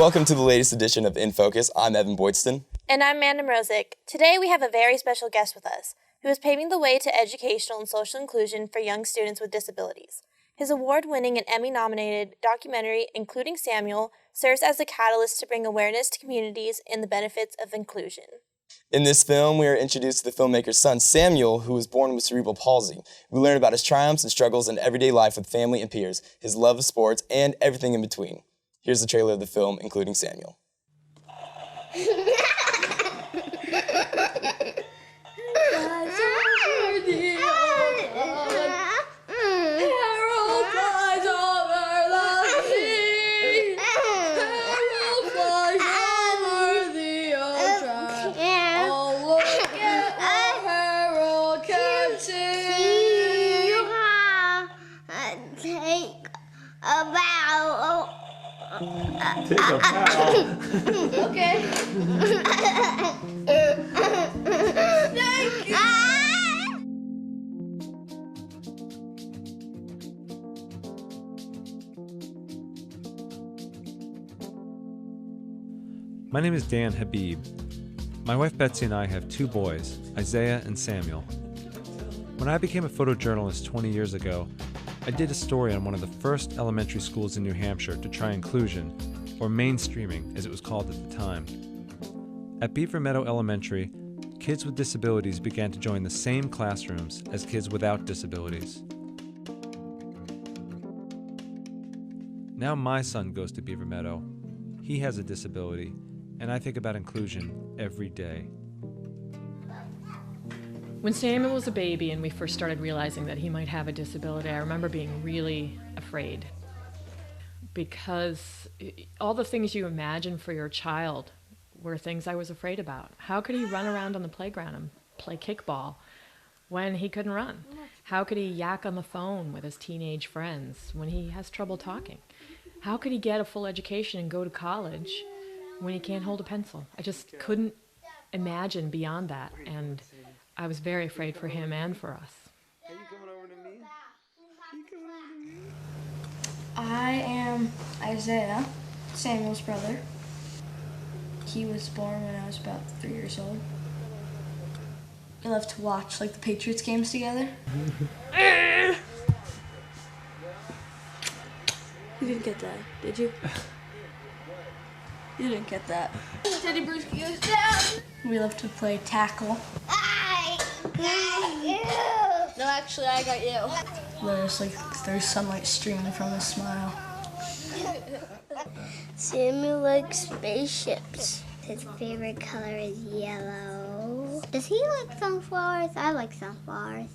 Welcome to the latest edition of In Focus. I'm Evan Boydston. And I'm Amanda Mrozik. Today we have a very special guest with us, who is paving the way to educational and social inclusion for young students with disabilities. His award-winning and Emmy-nominated documentary, Including Samuel, serves as a catalyst to bring awareness to communities in the benefits of inclusion. In this film, we are introduced to the filmmaker's son, Samuel, who was born with cerebral palsy. We learn about his triumphs and struggles in everyday life with family and peers, his love of sports, and everything in between. Here's the trailer of the film, Including Samuel. Take a bow. Okay. Thank you. My name is Dan Habib. My wife Betsy and I have two boys, Isaiah and Samuel. When I became a photojournalist 20 years ago, I did a story on one of the first elementary schools in New Hampshire to try inclusion, or mainstreaming as it was called at the time. At Beaver Meadow Elementary, kids with disabilities began to join the same classrooms as kids without disabilities. Now my son goes to Beaver Meadow. He has a disability, and I think about inclusion every day. When Samuel was a baby and we first started realizing that he might have a disability, I remember being really afraid, because all the things you imagine for your child were things I was afraid about. How could he run around on the playground and play kickball when he couldn't run? How could he yak on the phone with his teenage friends when he has trouble talking? How could he get a full education and go to college when he can't hold a pencil? I just couldn't imagine beyond that, and I was very afraid for him and for us. Are you coming over to me? Are you coming over to me? I am Isaiah, Samuel's brother. He was born when I was about 3 years old. We love to watch the Patriots games together. You didn't get that, did you? You didn't get that. Teddy Bruschi goes down. We love to play tackle. No, actually, I got you. There's sunlight streaming from his smile. Samuel likes spaceships. His favorite color is yellow. Does he like sunflowers? I like sunflowers.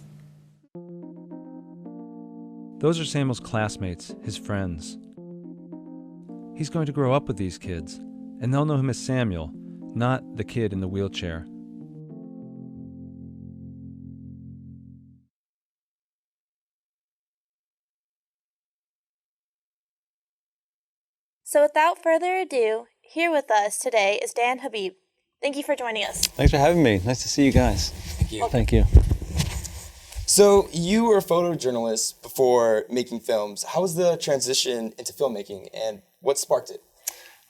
Those are Samuel's classmates, his friends. He's going to grow up with these kids, and they'll know him as Samuel, not the kid in the wheelchair. So without further ado, here with us today is Dan Habib. Thank you for joining us. Thanks for having me. Nice to see you guys. Thank you. Thank you. So you were a photojournalist before making films. How was the transition into filmmaking, and what sparked it?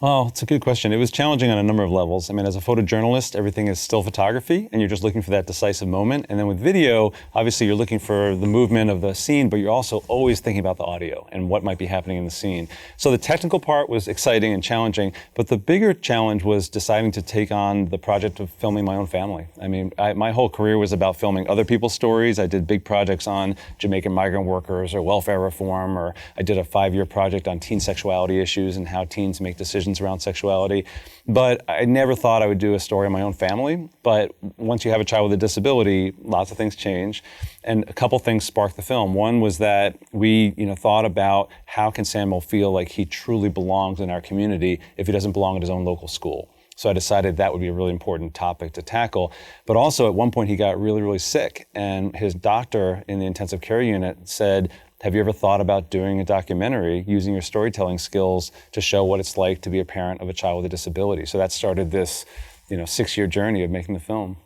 Well, it's a good question. It was challenging on a number of levels. I mean, as a photojournalist, everything is still photography, and you're just looking for that decisive moment. And then with video, obviously you're looking for the movement of the scene, but you're also always thinking about the audio and what might be happening in the scene. So the technical part was exciting and challenging, but the bigger challenge was deciding to take on the project of filming my own family. I mean, my whole career was about filming other people's stories. I did big projects on Jamaican migrant workers or welfare reform, or I did a 5-year project on teen sexuality issues and how teens make decisions around sexuality. But I never thought I would do a story on my own family. But once you have a child with a disability, lots of things change. And a couple things sparked the film. One was that we thought about how can Samuel feel like he truly belongs in our community if he doesn't belong at his own local school. So I decided that would be a really important topic to tackle. But also at one point he got really, really sick. And his doctor in the intensive care unit said, have you ever thought about doing a documentary using your storytelling skills to show what it's like to be a parent of a child with a disability? So that started this 6-year journey of making the film.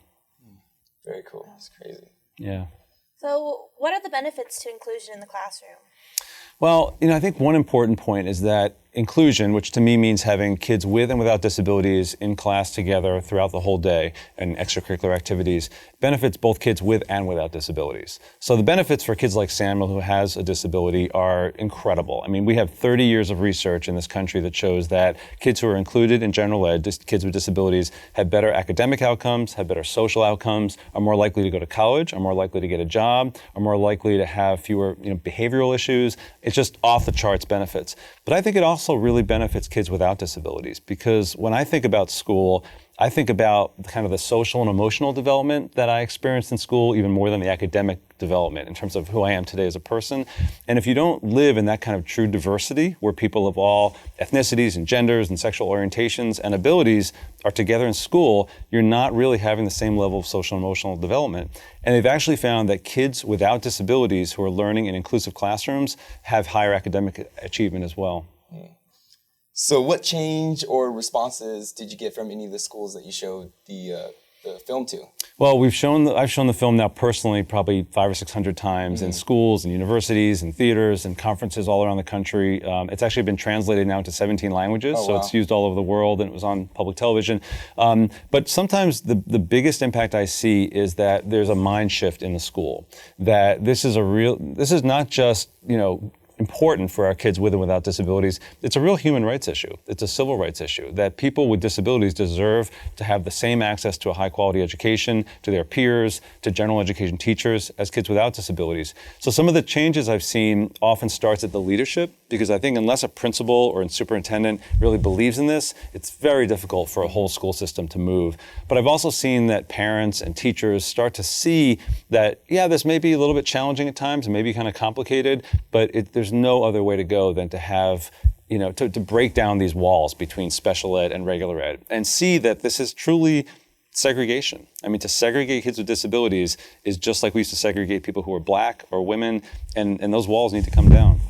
Very cool. That's crazy. Yeah. So what are the benefits to inclusion in the classroom? Well, I think one important point is that inclusion, which to me means having kids with and without disabilities in class together throughout the whole day and extracurricular activities, benefits both kids with and without disabilities. So the benefits for kids like Samuel, who has a disability, are incredible. I mean, we have 30 years of research in this country that shows that kids who are included in general ed, kids with disabilities, have better academic outcomes, have better social outcomes, are more likely to go to college, are more likely to get a job, are more likely to have fewer behavioral issues. It's just off the charts benefits. But I think it also really benefits kids without disabilities, because when I think about school, I think about kind of the social and emotional development that I experienced in school, even more than the academic development in terms of who I am today as a person. And if you don't live in that kind of true diversity, where people of all ethnicities and genders and sexual orientations and abilities are together in school, you're not really having the same level of social and emotional development. And they've actually found that kids without disabilities who are learning in inclusive classrooms have higher academic achievement as well. So what change or responses did you get from any of the schools that you showed the film to? Well, I've shown the film now personally probably 500 or 600 times in schools and universities and theaters and conferences all around the country. It's actually been translated now into 17 languages, so it's used all over the world, and it was on public television. But sometimes the biggest impact I see is that there's a mind shift in the school, that this is not just, important for our kids with and without disabilities. It's a real human rights issue. It's a civil rights issue, that people with disabilities deserve to have the same access to a high quality education, to their peers, to general education teachers as kids without disabilities. So some of the changes I've seen often starts at the leadership, because I think unless a principal or a superintendent really believes in this, it's very difficult for a whole school system to move. But I've also seen that parents and teachers start to see that, this may be a little bit challenging at times and maybe kind of complicated, but there's no other way to go than to have, to break down these walls between special ed and regular ed and see that this is truly segregation. I mean, to segregate kids with disabilities is just like we used to segregate people who are black or women, and those walls need to come down.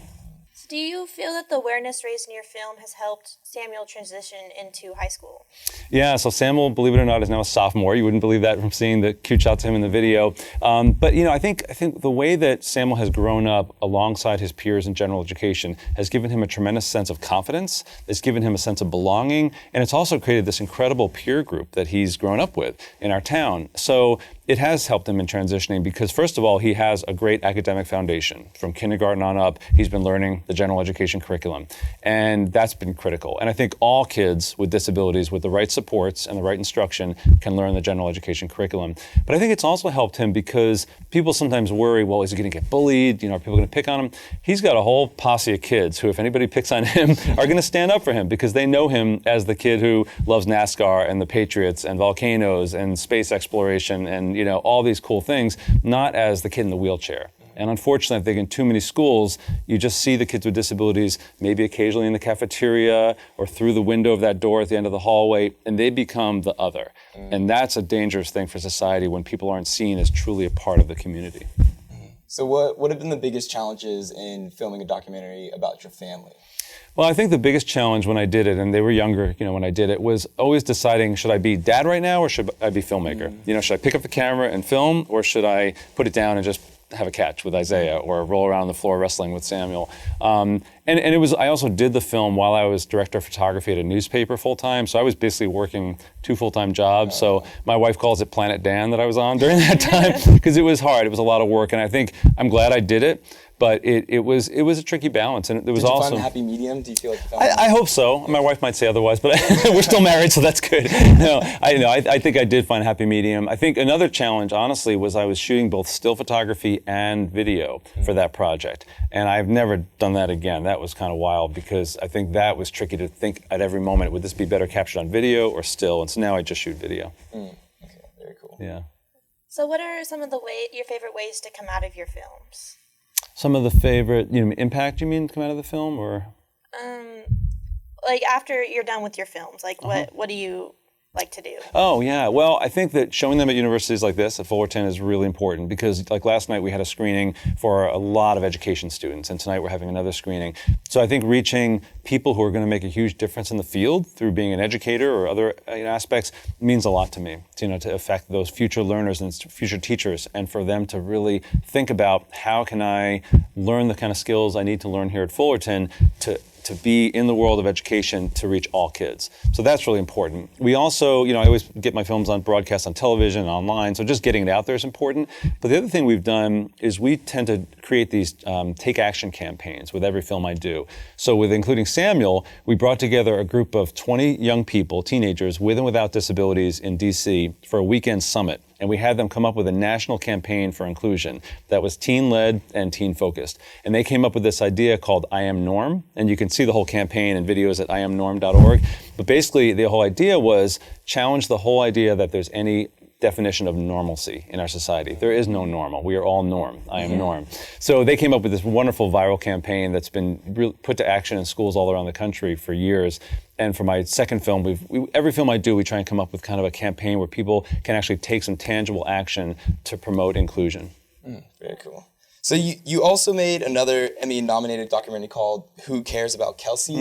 So do you feel that the awareness raised in your film has helped Samuel transition into high school? Yeah, so Samuel, believe it or not, is now a sophomore. You wouldn't believe that from seeing the cute shots of him in the video. But I think the way that Samuel has grown up alongside his peers in general education has given him a tremendous sense of confidence. It's given him a sense of belonging, and it's also created this incredible peer group that he's grown up with in our town. So it has helped him in transitioning because, first of all, he has a great academic foundation. From kindergarten on up, he's been learning the general education curriculum, and that's been critical. And I think all kids with disabilities with the right supports and the right instruction can learn the general education curriculum. But I think it's also helped him because people sometimes worry, well, is he going to get bullied? Are people going to pick on him? He's got a whole posse of kids who, if anybody picks on him, are going to stand up for him because they know him as the kid who loves NASCAR and the Patriots and volcanoes and space exploration and all these cool things, not as the kid in the wheelchair. And unfortunately, I think in too many schools, you just see the kids with disabilities maybe occasionally in the cafeteria or through the window of that door at the end of the hallway, and they become the other. And that's a dangerous thing for society when people aren't seen as truly a part of the community. So what have been the biggest challenges in filming a documentary about your family? Well, I think the biggest challenge when I did it, and they were younger, when I did it, was always deciding, should I be dad right now or should I be filmmaker? Should I pick up the camera and film, or should I put it down and just have a catch with Isaiah or roll around on the floor wrestling with Samuel? And it was, I also did the film while I was director of photography at a newspaper full time. So I was basically working 2 full-time jobs. So my wife calls it Planet Dan that I was on during that time because it was hard. It was a lot of work. And I think I'm glad I did it. But it was a tricky balance, and it was also. Did you find a happy medium? Do you feel like you found I hope so. My wife might say otherwise, but we're still married, so that's good. No, I think I did find a happy medium. I think another challenge, honestly, was I was shooting both still photography and video for that project, and I've never done that again. That was kind of wild because I think that was tricky to think at every moment, would this be better captured on video or still? And so now I just shoot video. Okay, very cool. Yeah. So what are some of your favorite ways to come out of your films? Some of the favorite, impact you mean come out of the film, or? Like after you're done with your films, like what do you like to do? Oh, yeah. Well, I think that showing them at universities like this, at Fullerton, is really important because like last night we had a screening for a lot of education students, and tonight we're having another screening. So I think reaching people who are going to make a huge difference in the field through being an educator or other aspects means a lot to me, to affect those future learners and future teachers, and for them to really think about how can I learn the kind of skills I need to learn here at Fullerton to to be in the world of education to reach all kids. So that's really important. We also, I always get my films on broadcast on television and online, so just getting it out there is important. But the other thing we've done is we tend to create these take action campaigns with every film I do. So with including Samuel, we brought together a group of 20 young people, teenagers with and without disabilities in DC for a weekend summit. And we had them come up with a national campaign for inclusion that was teen-led and teen-focused. And they came up with this idea called I Am Norm, and you can see the whole campaign and videos at iamnorm.org. But basically, the whole idea was challenge the whole idea that there's any definition of normalcy in our society. There is no normal. We are all norm. I am norm. So they came up with this wonderful viral campaign that's been put to action in schools all around the country for years. And for my second film, every film I do, we try and come up with kind of a campaign where people can actually take some tangible action to promote inclusion. Very cool. So you also made another Emmy-nominated documentary called Who Cares About Kelsey?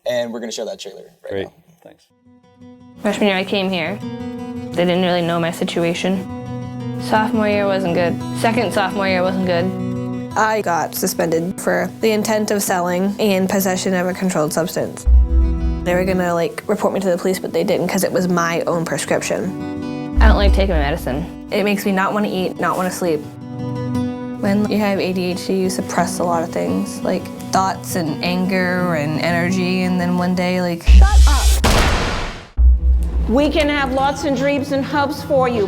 And we're going to show that trailer right now. Thanks. Freshman year I came here. They didn't really know my situation. Sophomore year wasn't good. Second sophomore year wasn't good. I got suspended for the intent of selling and possession of a controlled substance. They were gonna report me to the police, but they didn't because it was my own prescription. I don't like taking medicine. It makes me not want to eat, not want to sleep. When you have ADHD, you suppress a lot of things, like thoughts and anger and energy, and then one day, Shut up! We can have lots of dreams and hopes for you.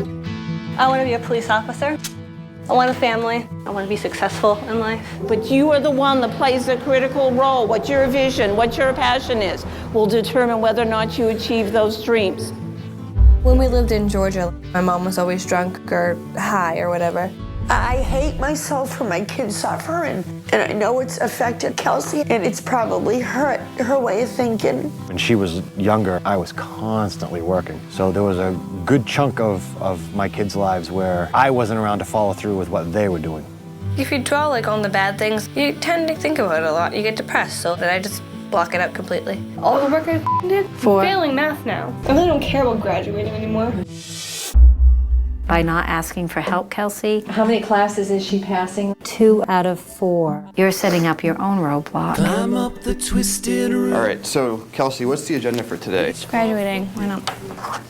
I want to be a police officer. I want a family. I want to be successful in life. But you are the one that plays a critical role. What your vision, what your passion is, will determine whether or not you achieve those dreams. When we lived in Georgia, my mom was always drunk or high or whatever. I hate myself for my kids suffering. And I know it's affected Kelsey, and it's probably hurt her way of thinking. When she was younger, I was constantly working. So there was a good chunk of my kids' lives where I wasn't around to follow through with what they were doing. If you dwell on the bad things, you tend to think about it a lot. You get depressed, so then I just block it out completely. All the work I did? I'm failing math now. I really don't care about graduating anymore. By not asking for help, Kelsey. How many classes is she passing? 2 out of 4. You're setting up your own roadblock. Climb up the twisted route. All right, so Kelsey, what's the agenda for today? Graduating. Why not?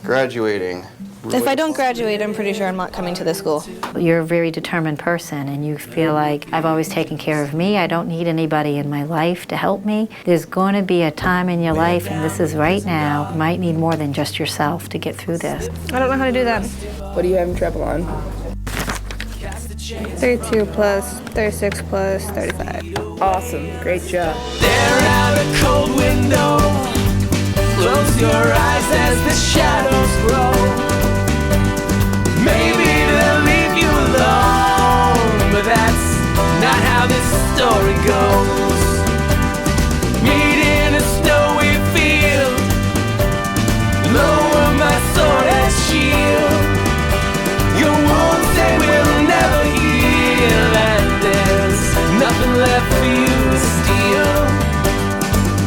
Graduating. If I don't graduate, I'm pretty sure I'm not coming to this school. You're a very determined person, and you feel like, I've always taken care of me. I don't need anybody in my life to help me. There's going to be a time in your life, and this is right now, you might need more than just yourself to get through this. I don't know how to do that. What are you having trouble on? 32 plus, 36 plus, 35. Awesome, great job. Stare out a cold window. Close your eyes as the shadows grow. Maybe they'll leave you alone, but that's not how this story goes. Meet in a snowy field, lower my sword as shield. Your wounds, they will never heal, and there's nothing left for you to steal.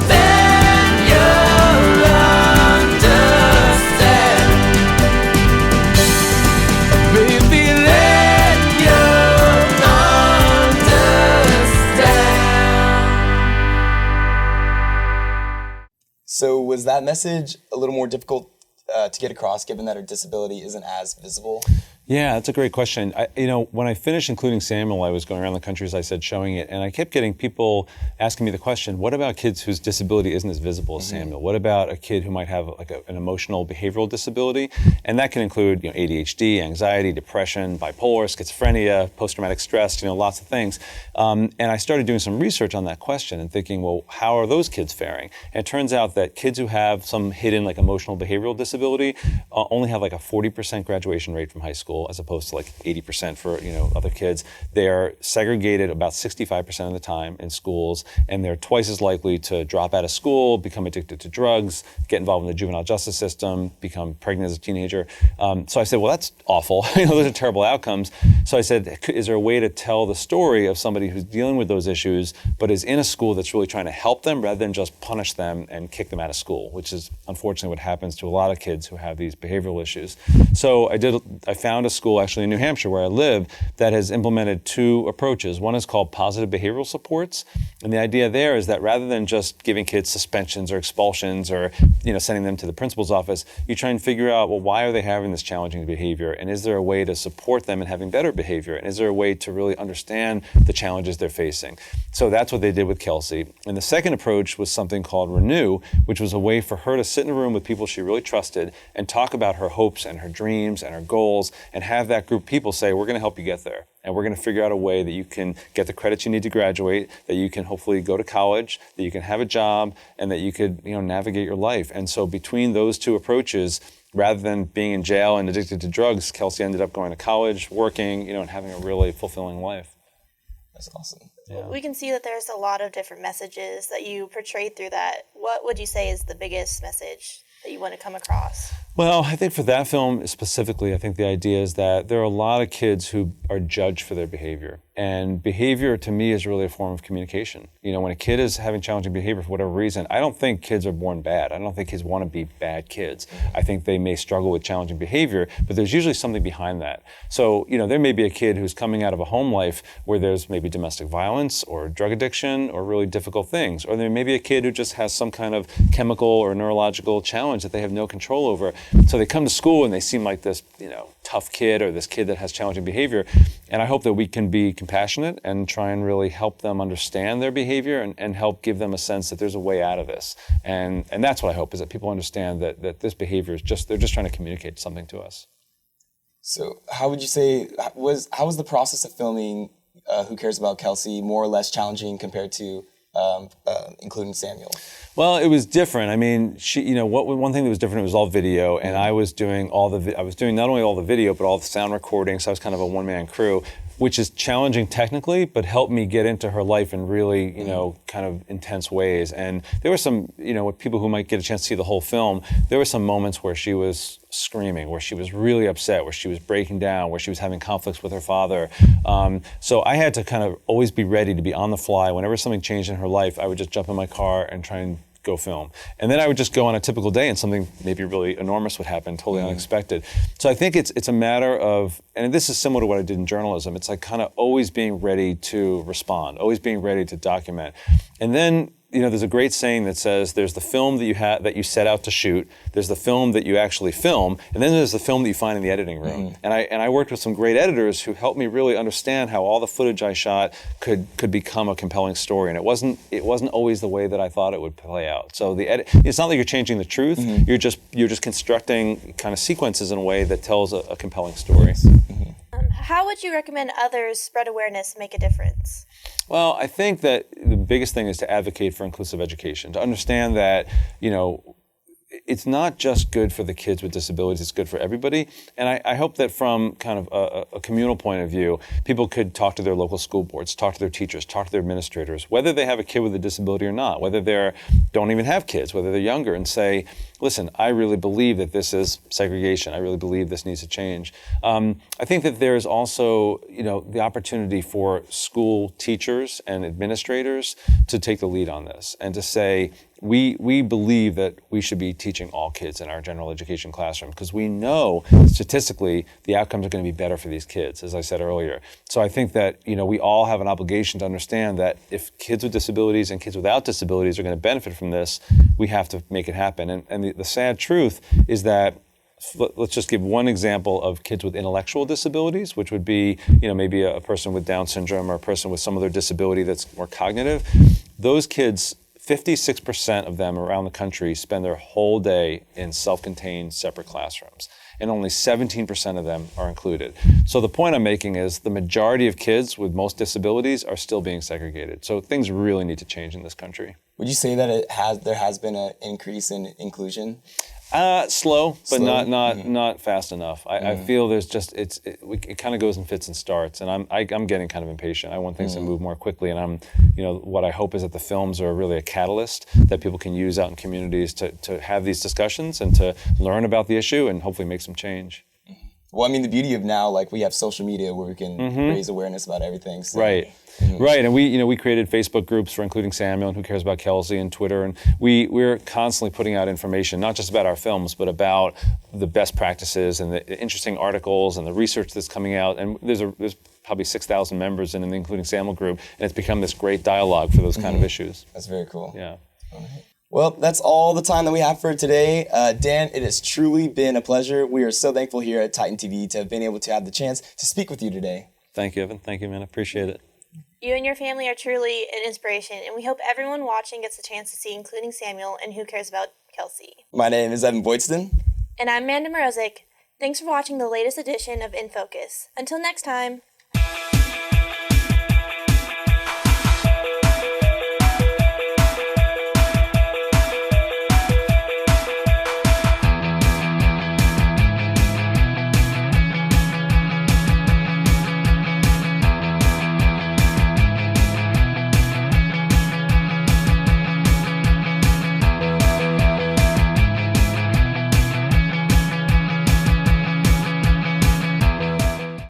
Then you'll understand. Baby, then you'll understand. So was that message a little more difficult to get across, given that her disability isn't as visible? Yeah, that's a great question. When I finished including Samuel, I was going around the country, as I said, showing it, and I kept getting people asking me the question, what about kids whose disability isn't as visible as Samuel? What about a kid who might have an emotional behavioral disability? And that can include ADHD, anxiety, depression, bipolar, schizophrenia, post-traumatic stress, lots of things. And I started doing some research on that question and thinking, well, how are those kids faring? And it turns out that kids who have some hidden emotional behavioral disability only have a 40% graduation rate from high school, as opposed to 80% for other kids. They are segregated about 65% of the time in schools, and they're twice as likely to drop out of school, become addicted to drugs, get involved in the juvenile justice system, become pregnant as a teenager. So I said, well, that's awful. Those are terrible outcomes. So I said, is there a way to tell the story of somebody who's dealing with those issues, but is in a school that's really trying to help them rather than just punish them and kick them out of school, which is unfortunately what happens to a lot of kids who have these behavioral issues. So I found a school actually in New Hampshire where I live that has implemented 2 approaches. One is called positive behavioral supports. And the idea there is that rather than just giving kids suspensions or expulsions or sending them to the principal's office, you try and figure out, well, why are they having this challenging behavior? And is there a way to support them in having better behavior? And is there a way to really understand the challenges they're facing? So that's what they did with Kelsey. And the second approach was something called Renew, which was a way for her to sit in a room with people she really trusted and talk about her hopes and her dreams and her goals and have that group of people say, we're going to help you get there. And we're going to figure out a way that you can get the credits you need to graduate, that you can hopefully go to college, that you can have a job, and that you could navigate your life. And so between those 2 approaches, rather than being in jail and addicted to drugs, Kelsey ended up going to college, working, and having a really fulfilling life. That's awesome. Yeah. We can see that there's a lot of different messages that you portrayed through that. What would you say is the biggest message that you want to come across? Well, I think for that film specifically, I think the idea is that there are a lot of kids who are judged for their behavior. And behavior, to me, is really a form of communication. When a kid is having challenging behavior for whatever reason, I don't think kids are born bad. I don't think kids want to be bad kids. I think they may struggle with challenging behavior, but there's usually something behind that. So, there may be a kid who's coming out of a home life where there's maybe domestic violence or drug addiction or really difficult things. Or there may be a kid who just has some kind of chemical or neurological challenge that they have no control over. So they come to school and they seem like this, tough kid or this kid that has challenging behavior. And I hope that we can be compassionate and try and really help them understand their behavior and help give them a sense that there's a way out of this. And that's what I hope, is that people understand that this behavior is they're just trying to communicate something to us. So how would you say, how was the process of filming Who Cares About Kelsey more or less challenging compared to including Samuel? Well, it was different. I mean, one thing that was different, it was all video, and I was doing not only all the video, but all the sound recording, so I was kind of a one-man crew, which is challenging technically, but helped me get into her life in really, kind of intense ways. And there were some, with people who might get a chance to see the whole film, there were some moments where she was screaming, where she was really upset, where she was breaking down, where she was having conflicts with her father. So I had to kind of always be ready to be on the fly. Whenever something changed in her life, I would just jump in my car and try and go film. And then I would just go on a typical day and something maybe really enormous would happen, totally unexpected. So I think it's a matter of, and this is similar to what I did in journalism, it's like kind of always being ready to respond, always being ready to document. And then, there's a great saying that says there's the film that you set out to shoot, there's the film that you actually film, and then there's the film that you find in the editing room. And I worked with some great editors who helped me really understand how all the footage I shot could become a compelling story. And it wasn't always the way that I thought it would play out. So it's not like you're changing the truth. You're just constructing kind of sequences in a way that tells a compelling story. How would you recommend others spread awareness and make a difference? Well, I think that the biggest thing is to advocate for inclusive education, to understand that, it's not just good for the kids with disabilities, it's good for everybody. And I hope that from kind of a communal point of view, people could talk to their local school boards, talk to their teachers, talk to their administrators, whether they have a kid with a disability or not, whether they don't even have kids, whether they're younger, and say, listen, I really believe that this is segregation. I really believe this needs to change. I think that there is also, the opportunity for school teachers and administrators to take the lead on this and to say, we believe that we should be teaching all kids in our general education classroom because we know statistically the outcomes are going to be better for these kids, as I said earlier. So I think that, we all have an obligation to understand that if kids with disabilities and kids without disabilities are going to benefit from this, we have to make it happen. And the sad truth is that, let's just give one example of kids with intellectual disabilities, which would be, maybe a person with Down syndrome or a person with some other disability that's more cognitive. Those kids, 56% of them around the country spend their whole day in self-contained separate classrooms, and only 17% of them are included. So the point I'm making is the majority of kids with most disabilities are still being segregated. So things really need to change in this country. Would you say that there has been an increase in inclusion? Slow, but not fast enough. I feel there's just it kind of goes in fits and starts, and I'm getting kind of impatient. I want things to move more quickly, and what I hope is that the films are really a catalyst that people can use out in communities to have these discussions and to learn about the issue and hopefully make some change. Well, I mean, the beauty of now, like, we have social media where we can raise awareness about everything. So. Right. Right, and we created Facebook groups for Including Samuel and Who Cares About Kelsey, and Twitter, and we're constantly putting out information, not just about our films, but about the best practices and the interesting articles and the research that's coming out. And there's probably 6,000 members in the Including Samuel group, and it's become this great dialogue for those kind of issues. That's very cool. Yeah. All right. Well, that's all the time that we have for today. Dan, it has truly been a pleasure. We are so thankful here at Titan TV to have been able to have the chance to speak with you today. Thank you, Evan. Thank you, man. I appreciate it. You and your family are truly an inspiration, and we hope everyone watching gets a chance to see Including Samuel and Who Cares About Kelsey. My name is Evan Boydston. And I'm Amanda Morozic. Thanks for watching the latest edition of In Focus. Until next time.